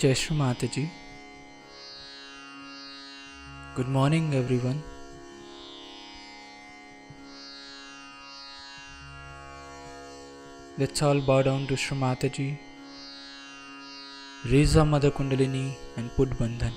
Jai Shri Mataji. Good morning, everyone. Let's all bow down to Shri Mataji Raise our Mother Kundalini and put Bandhan.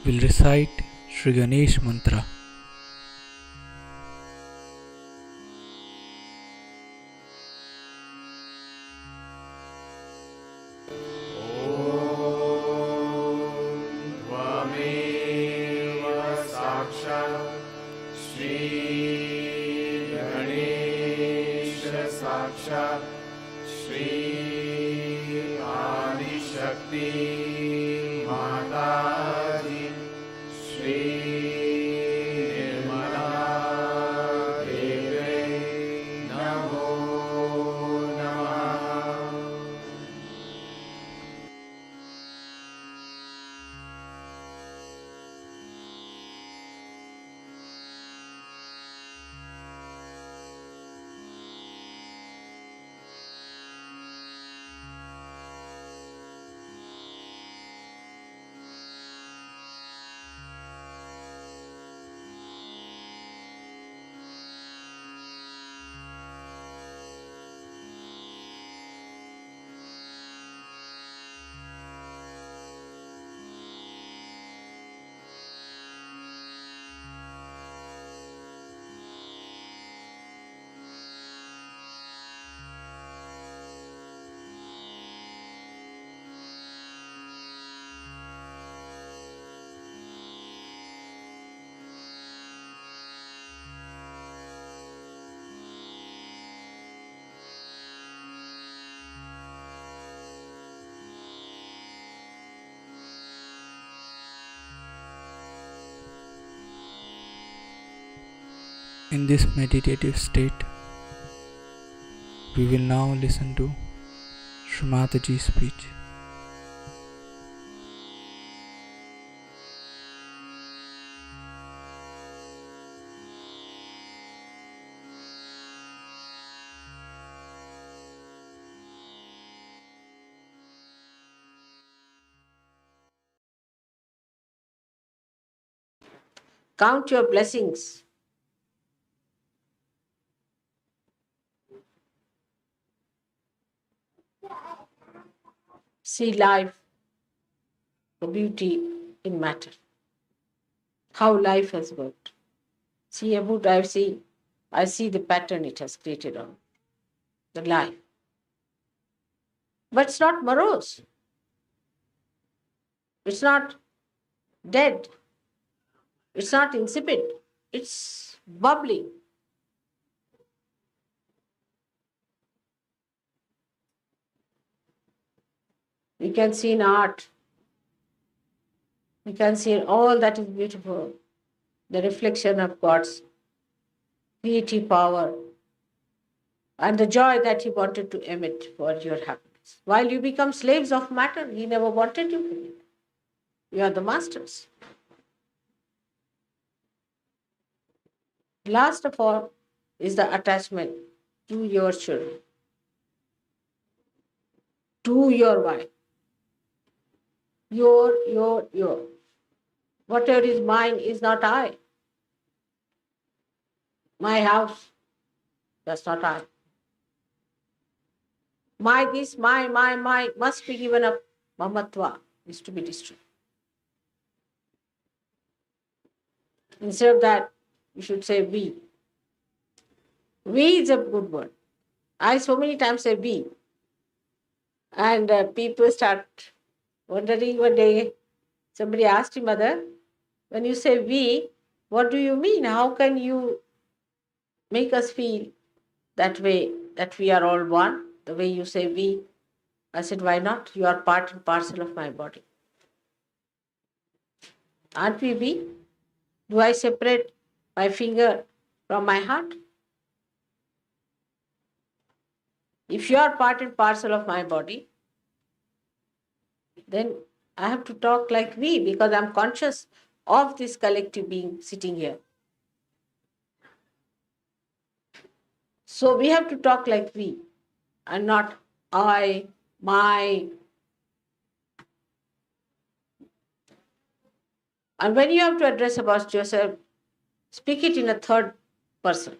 We'll recite Sri Ganesh Mantra. In this meditative state, we will now listen to Shri Mataji's speech. Count your blessings. See life, the beauty in matter. How life has worked. See about I see the pattern it has created on the life. But it's not morose. It's not dead. It's not insipid. It's bubbling. We can see in art. We can see in all that is beautiful. The reflection of God's creative power and the joy that he wanted to emit for your happiness. While you become slaves of matter, he never wanted you to be. You are the masters. Last of all is the attachment to your children, to your wife. Your. Whatever is mine is not I. My house, that's not I. My this, my, must be given up. Mamatva is to be destroyed. Instead of that, you should say we. We is a good word. I so many times say we. And people start wondering one day. Somebody asked him, Mother, when you say we, what do you mean? How can you make us feel that way, that we are all one, the way you say we? I said, why not? You are part and parcel of my body. Aren't we we? Do I separate my finger from my heart? If you are part and parcel of my body, then I have to talk like we because I'm conscious of this collective being sitting here. So we have to talk like we and not I, my. And when you have to address about yourself, speak it in a third person.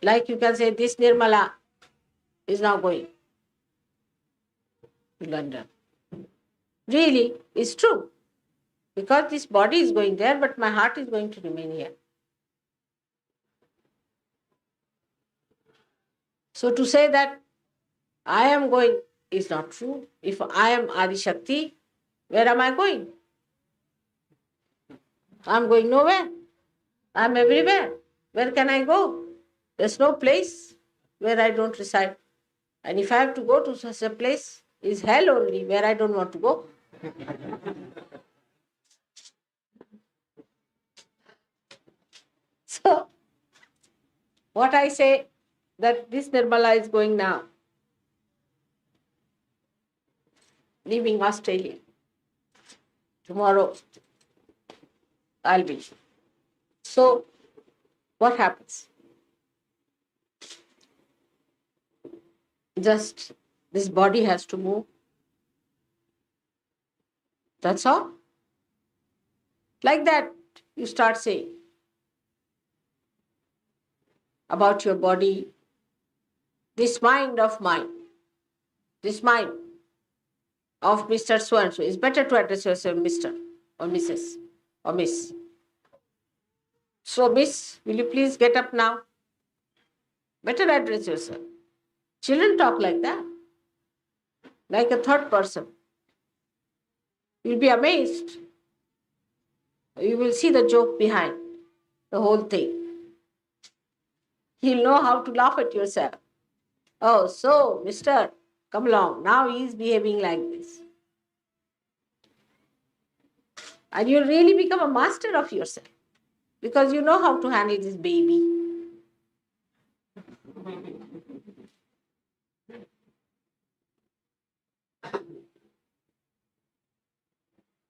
Like you can say, this Nirmala is now going to London. Really, it's true. Because this body is going there, but my heart is going to remain here. So to say that I am going is not true. If I am Adi Shakti, where am I going? I'm going nowhere. I'm everywhere. Where can I go? There's no place where I don't reside. And if I have to go to such a place, is hell only, where I don't want to go. So, what I say that this Nirmala is going now, leaving Australia. Tomorrow, I'll be. So, what happens? Just this body has to move. That's all. Like that, you start saying about your body, this mind of mine, this mind of Mr. So-and-so. It's better to address yourself Mr. or Mrs. or Miss. So, Miss, will you please get up now? Better address yourself. Children talk like that, like a third person. You'll be amazed. You will see the joke behind the whole thing. You'll know how to laugh at yourself. Oh, so, mister, come along. Now he's behaving like this. And you'll really become a master of yourself because you know how to handle this baby.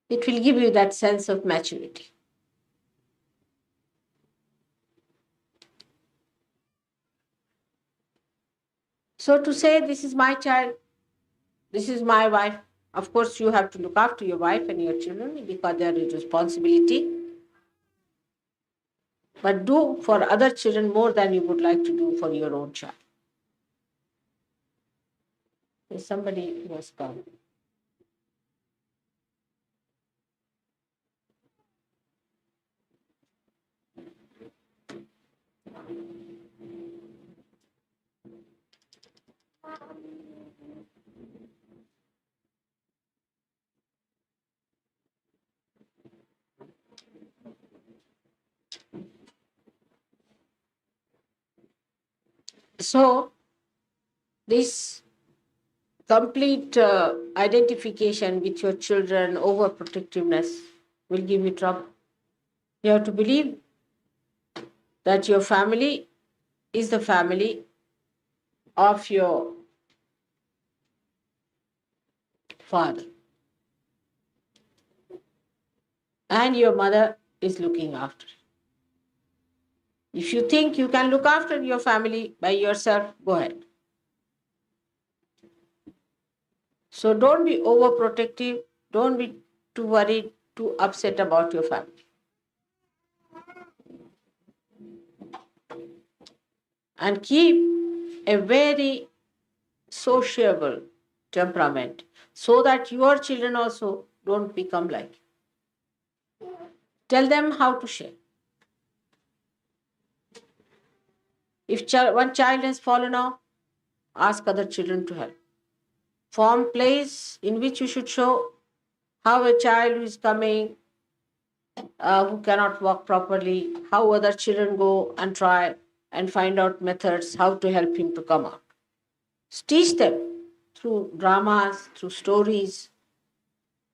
It will give you that sense of maturity. So to say, this is my child, this is my wife, of course you have to look after your wife and your children because they are your responsibility. But do for other children more than you would like to do for your own child. There's somebody who has come. So, this complete identification with your children, overprotectiveness will give you trouble. You have to believe that your family is the family of your father, and your mother is looking after. If you think you can look after your family by yourself, go ahead. So don't be overprotective, don't be too worried, too upset about your family. And keep a very sociable temperament so that your children also don't become like you. Tell them how to share. If one child has fallen off, ask other children to help. Form plays in which you should show how a child who is coming, who cannot walk properly, how other children go and try and find out methods how to help him to come out. Teach them through dramas, through stories,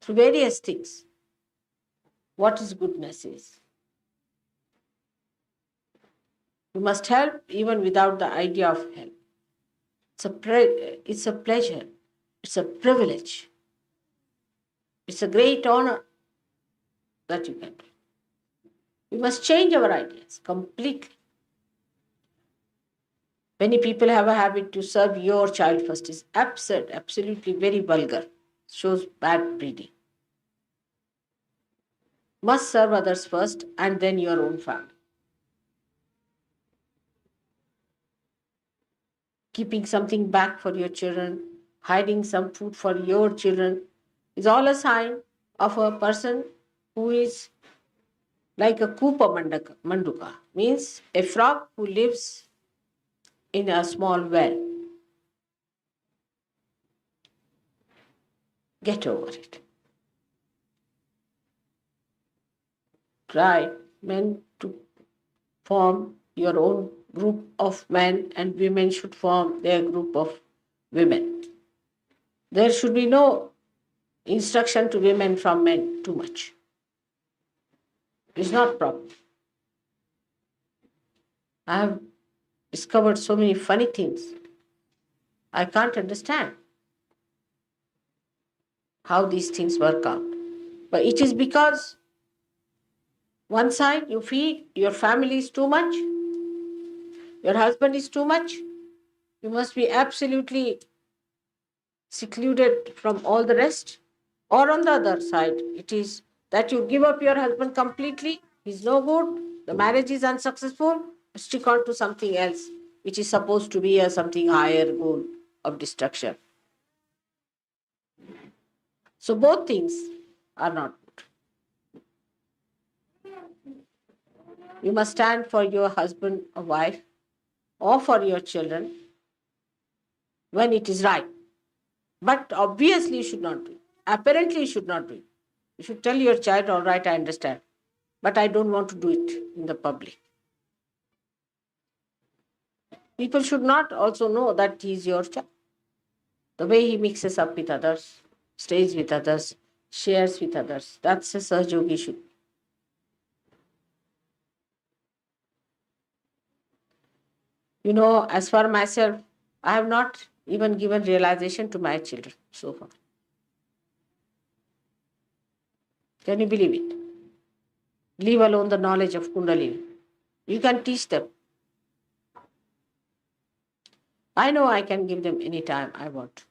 through various things what is goodness is. You must help even without the idea of help. It's a pleasure. It's a privilege. It's a great honor that you can do. We must change our ideas completely. Many people have a habit to serve your child first. It's absurd, absolutely very vulgar. Shows bad breeding. Must serve others first and then your own family. Keeping something back for your children, hiding some food for your children is all a sign of a person who is like a Kupa Manduka, means a frog who lives in a small well. Get over it. Try, men, to form your own group of men, and women should form their group of women. There should be no instruction to women from men too much. It's not proper. I have discovered so many funny things. I can't understand how these things work out. But it is because one side you feel your family is too much, your husband is too much, you must be absolutely secluded from all the rest. Or on the other side, it is that you give up your husband completely, he's no good, the marriage is unsuccessful, stick on to something else, which is supposed to be a something higher goal of destruction. So both things are not good. You must stand for your husband or wife or for your children when it is right. But obviously you should not do it. Apparently you should not do it. You should tell your child, all right, I understand, but I don't want to do it in the public. People should not also know that he is your child. The way he mixes up with others, stays with others, shares with others, that's a Sahajogi should. You know, as for myself, I have not even given realization to my children so far. Can you believe it? Leave alone the knowledge of Kundalini. You can teach them. I know I can give them any time I want.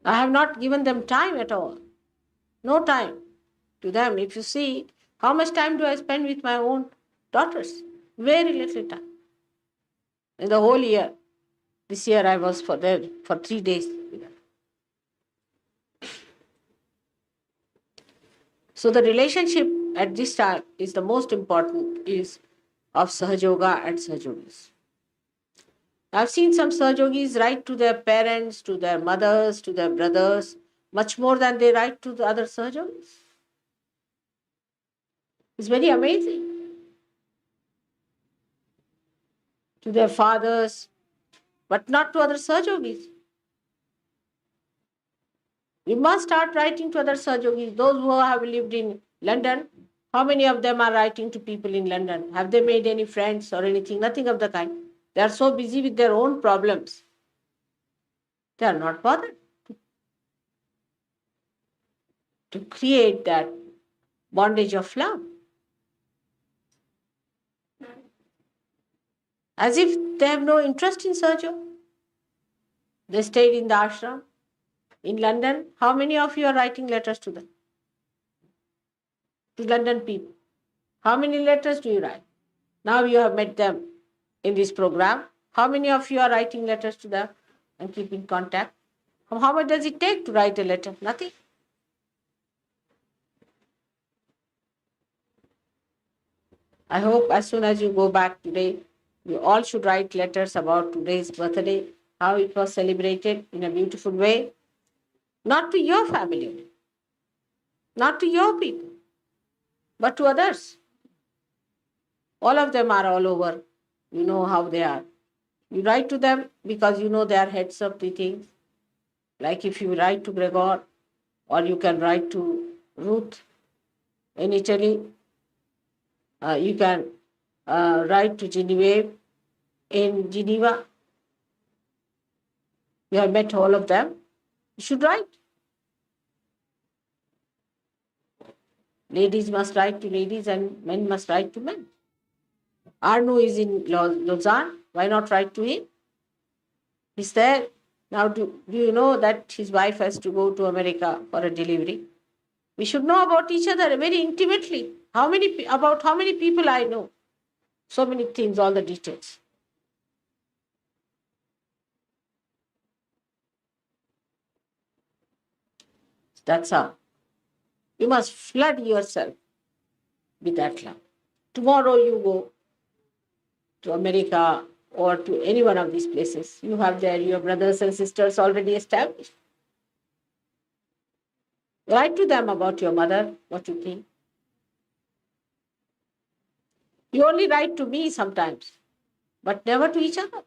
I have not given them time at all. No time to them. If you see, how much time do I spend with my own daughters? Very little time. In the whole year. This year I was for there for 3 days. So the relationship at this time is the most important, is of Sahajoga and Sahajogis. I've seen some Sahajogis write to their parents, to their mothers, to their brothers, much more than they write to the other Sahajogis. It's very amazing. To their fathers, but not to other Sahajogis. You must start writing to other Sahajogis, those who have lived in London, How many of them are writing to people in London? Have they made any friends or anything? Nothing of the kind. They are so busy with their own problems. They are not bothered to create that bondage of love. As if they have no interest in Sergio. They stayed in the ashram in London. How many of you are writing letters to them? To London people. How many letters do you write? Now you have met them in this program. How many of you are writing letters to them and keep in contact? How much does it take to write a letter? Nothing. I hope as soon as you go back today, you all should write letters about today's birthday, how it was celebrated in a beautiful way, not to your family, not to your people, but to others. All of them are all over. You know how they are. You write to them because you know they are heads of the things. Like if you write to Gregor, or you can write to Ruth in Italy, you can write to Genevieve in Geneva. You have met all of them. You should write. Ladies must write to ladies and men must write to men. Arno is in Lausanne. Why not write to him? He's there. Now, do you know that his wife has to go to America for a delivery? We should know about each other very intimately. About how many people I know? So many things, all the details. That's how. You must flood yourself with that love. Tomorrow you go to America or to any one of these places. You have there your brothers and sisters already established. Write to them about your mother, what you think. You only write to me sometimes, but never to each other.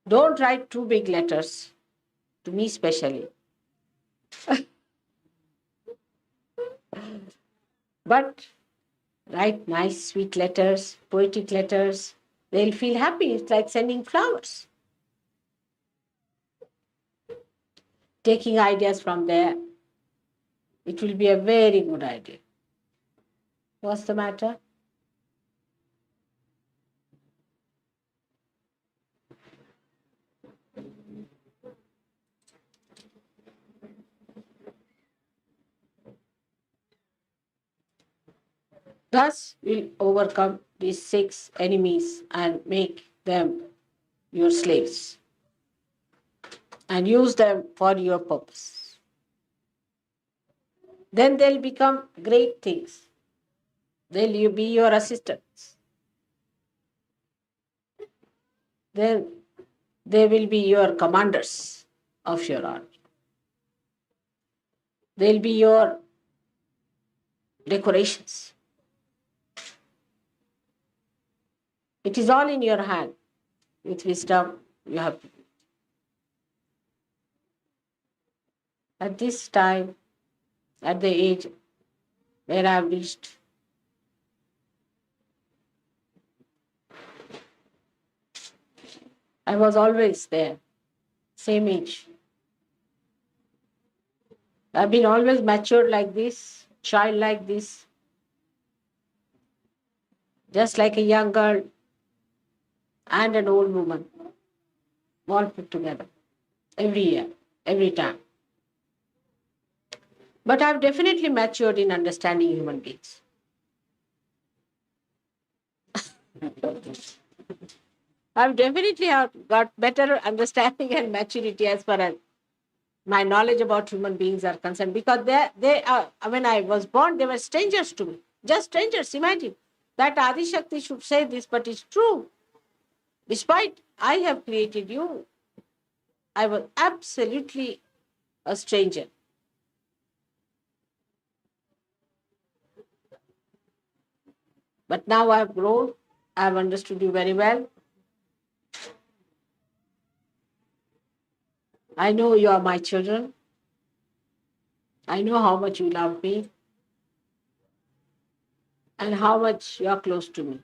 Don't write too big letters, to me especially. But write nice, sweet letters, poetic letters. They'll feel happy. It's like sending flowers. Taking ideas from there. It will be a very good idea. What's the matter? Thus, you'll overcome these 6 enemies and make them your slaves and use them for your purpose. Then they'll become great things. They'll be your assistants. Then they will be your commanders of your army. They'll be your decorations. It is all in your hand. With wisdom, you have to do. At this time, at the age where I have reached, I was always there, same age. I've been always matured like this, child like this, just like a young girl and an old woman, all put together, every year, every time. But I've definitely matured in understanding human beings. I've definitely got better understanding and maturity as far as my knowledge about human beings are concerned, because they are, when I was born, they were strangers to me, just strangers. Imagine that Adi Shakti should say this, but it's true. Despite I have created you, I was absolutely a stranger. But now I have grown, I have understood you very well. I know you are my children. I know how much you love me and how much you are close to me.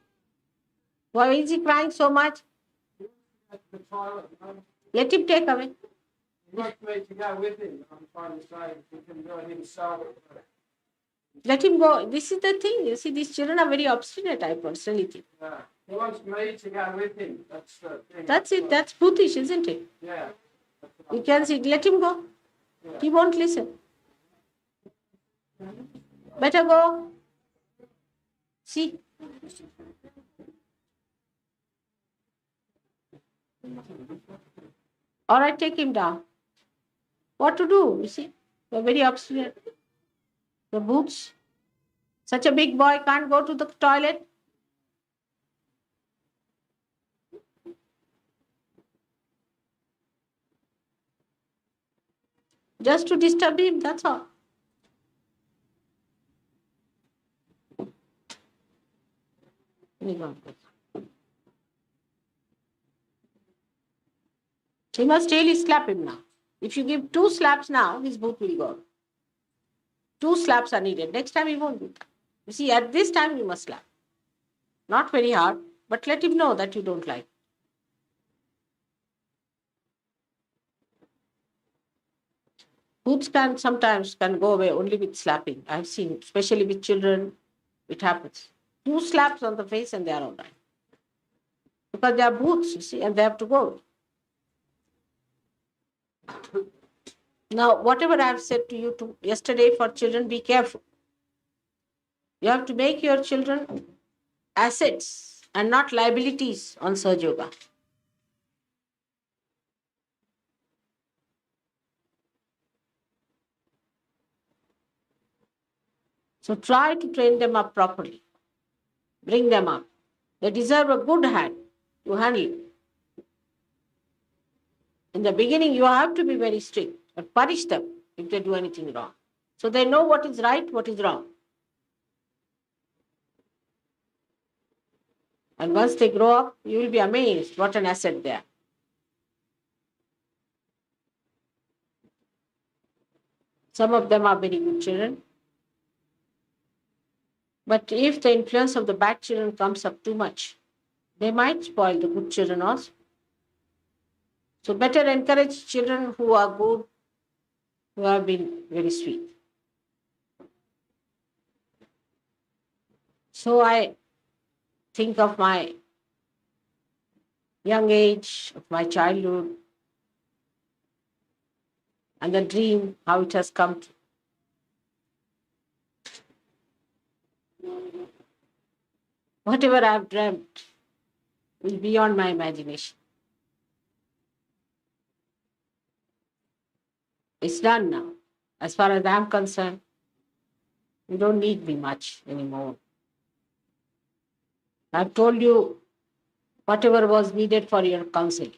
Why is he crying so much? Let him take away. He wants me to go with him. I'm trying to say he can go himself. Let him go. This is the thing. You see, these children are very obstinate, I personally think. Yeah. He wants me to go with him. That's the thing. That's it. That's brutish, isn't it? Yeah. You can see, let him go. Yeah. He won't listen. Better go. See. All right, take him down. What to do? You see, they're very obstinate. The boots. Such a big boy can't go to the toilet. Just to disturb him, that's all. He must really slap him now. If you give 2 slaps now, his boot will go. 2 slaps are needed. Next time he won't do that. You see, at this time you must slap. Not very hard, but let him know that you don't like. Boots can sometimes go away only with slapping. I've seen, especially with children, it happens. 2 slaps on the face and they are all right. Because they are boots, you see, and they have to go. Now, whatever I have said to you yesterday for children, be careful. You have to make your children assets and not liabilities on Surge Yoga. So try to train them up properly. Bring them up. They deserve a good hand to handle it. In the beginning, you have to be very strict, but punish them if they do anything wrong. So they know what is right, what is wrong. And once they grow up, you will be amazed what an asset they are. Some of them are very good children. But if the influence of the bad children comes up too much, they might spoil the good children also. So better encourage children who are good, who have been very sweet. So I think of my young age, of my childhood, and the dream, how it has come to. Whatever I have dreamt is beyond my imagination. It's done now. As far as I am concerned, you don't need me much anymore. I've told you whatever was needed for your counseling.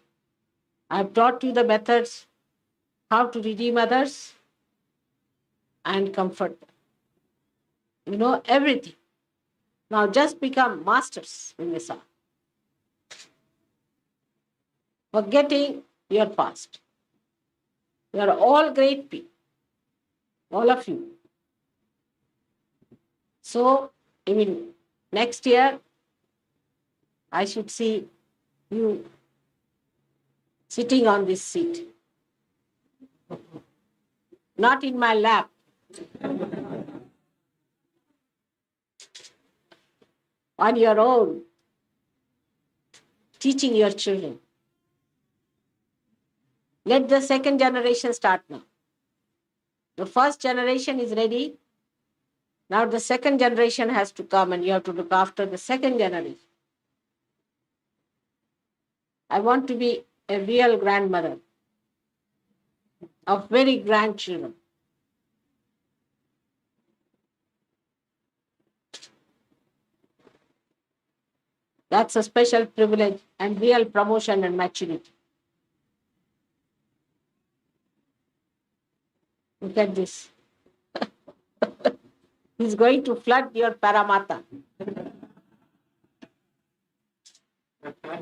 I've taught you the methods, how to redeem others and comfort them. You know everything. Now just become masters in this art. Forgetting your past. You are all great people. All of you. So, even next year, I should see you sitting on this seat. Not in my lap. On your own. Teaching your children. Let the second generation start now. The first generation is ready. Now the second generation has to come and you have to look after the second generation. I want to be a real grandmother of very grandchildren. That's a special privilege and real promotion and maturity. Look at this. He's going to flood your Paramata.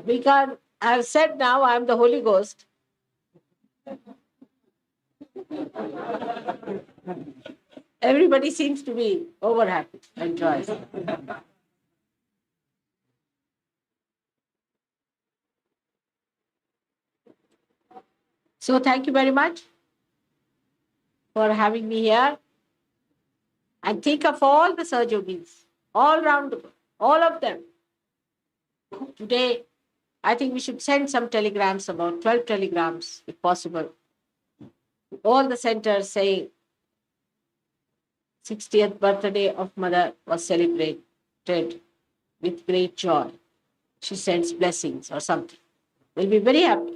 Because I have said now I am the Holy Ghost. Everybody seems to be over happy and joyous. So thank you very much for having me here. And think of all the Sahajogis all around the world, all of them. Today, I think we should send some telegrams, about 12 telegrams, if possible. All the centers saying 60th birthday of Mother was celebrated with great joy. She sends blessings or something. We'll be very happy.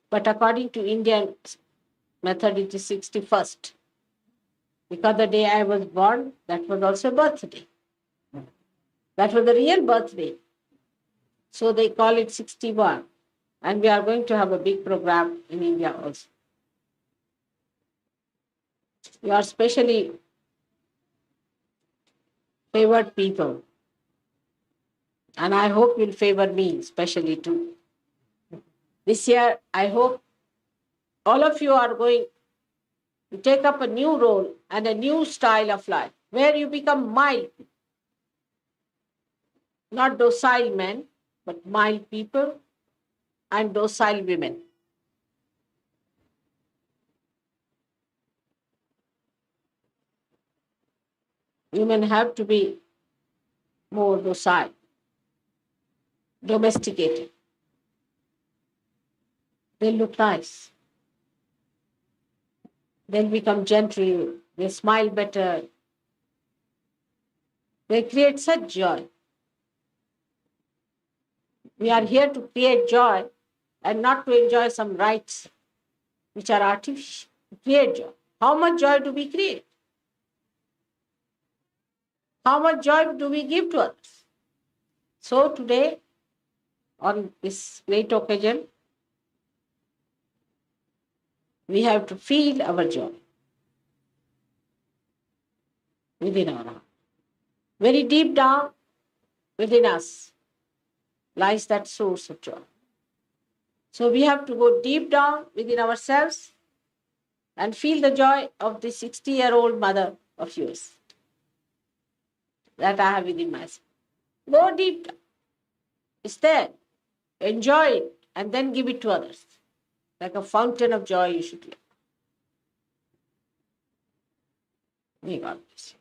But according to Indian method, it is 61st. Because the day I was born, that was also a birthday. That was the real birthday. So they call it 61. And we are going to have a big program in India also. You are specially favored people. And I hope you'll favor me especially too. This year, I hope all of you are going to take up a new role and a new style of life where you become mild, not docile men, but mild people and docile women. Women have to be more docile, domesticated. They look nice. They'll become gentle. They smile better. They create such joy. We are here to create joy and not to enjoy some rights which are artificial. To create joy. How much joy do we create? How much joy do we give to others? So today, on this great occasion, we have to feel our joy within our heart. Very deep down within us lies that source of joy. So we have to go deep down within ourselves and feel the joy of the 60-year-old mother of yours that I have within myself. Go deep down. It's there. Enjoy it and then give it to others. Like a fountain of joy you should be. May God bless you.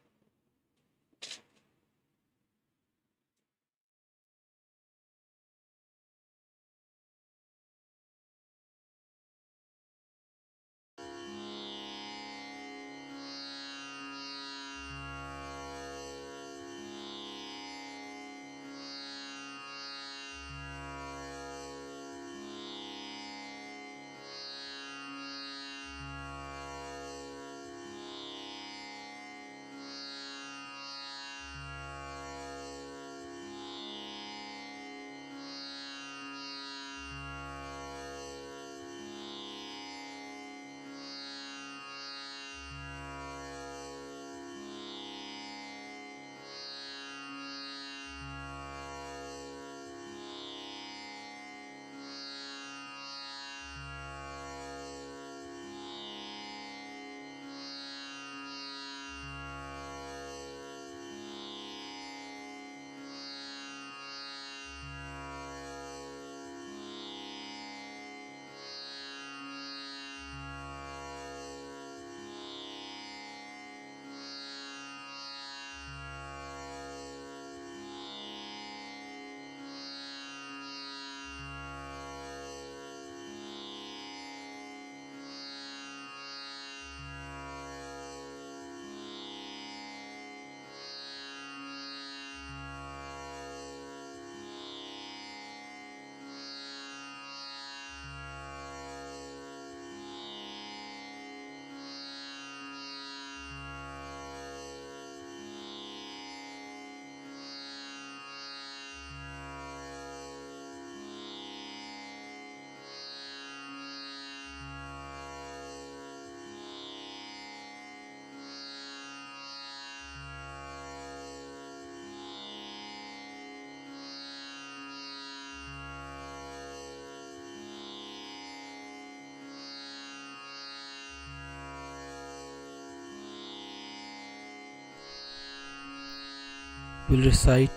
will recite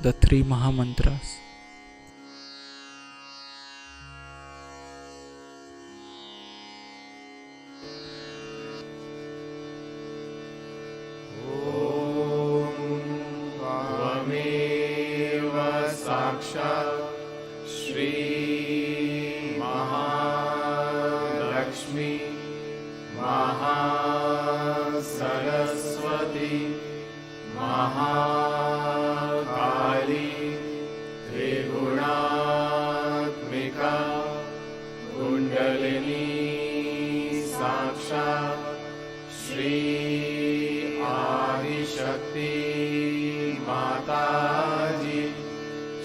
the three Mahamantras. Shri Mahalakshmi Mahasaraswati Mahakali Triguణாத்மிகா Kundalini Sakshat Shri Adishakti Mataji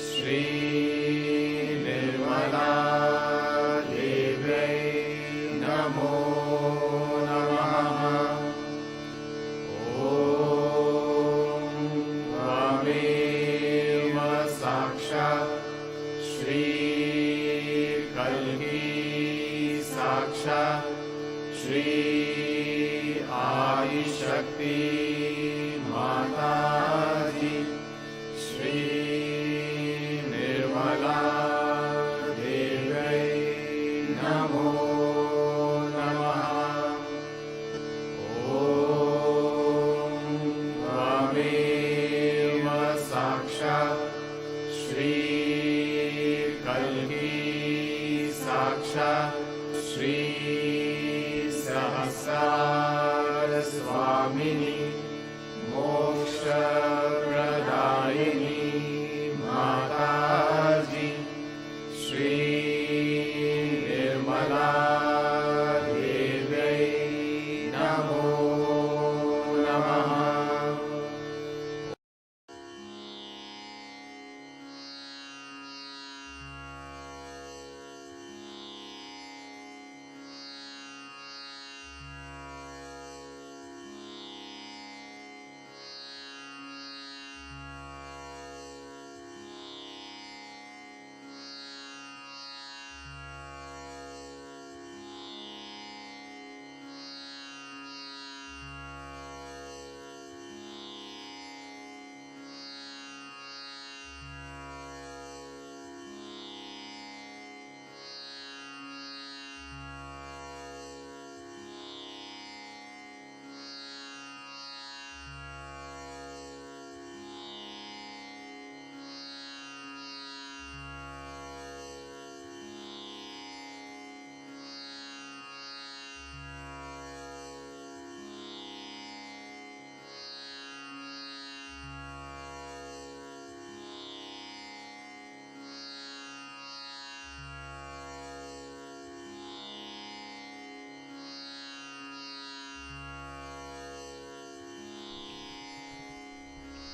Shri Nirmala Devai Namo Namaha Om Tvameva Sakshat Shri Kalki Sakshat Shri Adi Shakti Mataji Shri Nirmala Devai Namo Namaha Om Tvameva Sakshat Shri Kalki Sakshat Shri Sahasar Swamini Moksha Pradayini Mataji Shri Nirmala Devai Namo Namaha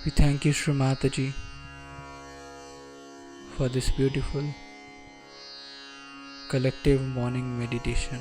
We thank you, Shri Mataji, for this beautiful collective morning meditation.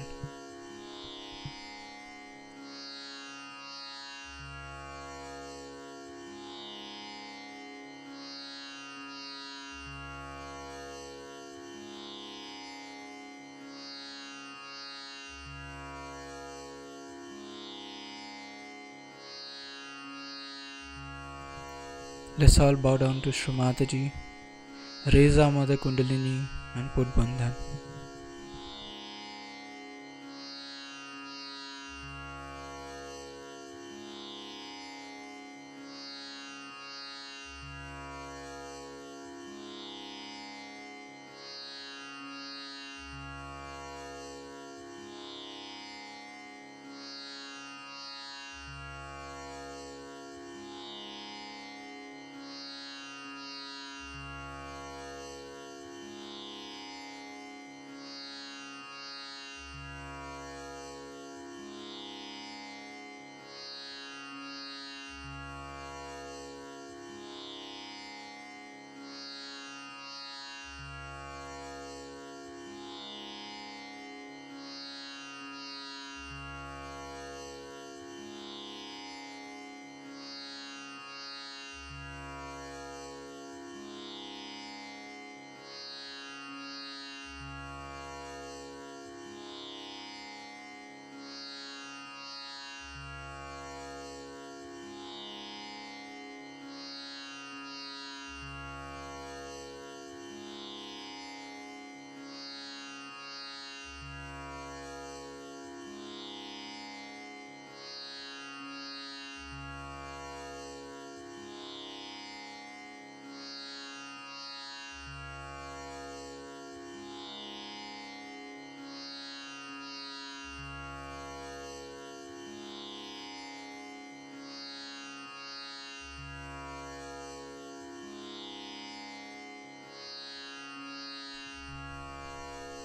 Let's all bow down to Shri Mataji, raise our Mother Kundalini and put Bandhan.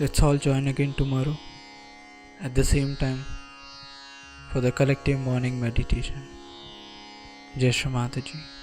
Let's all join again tomorrow at the same time for the collective morning meditation. Jai Shri Mataji.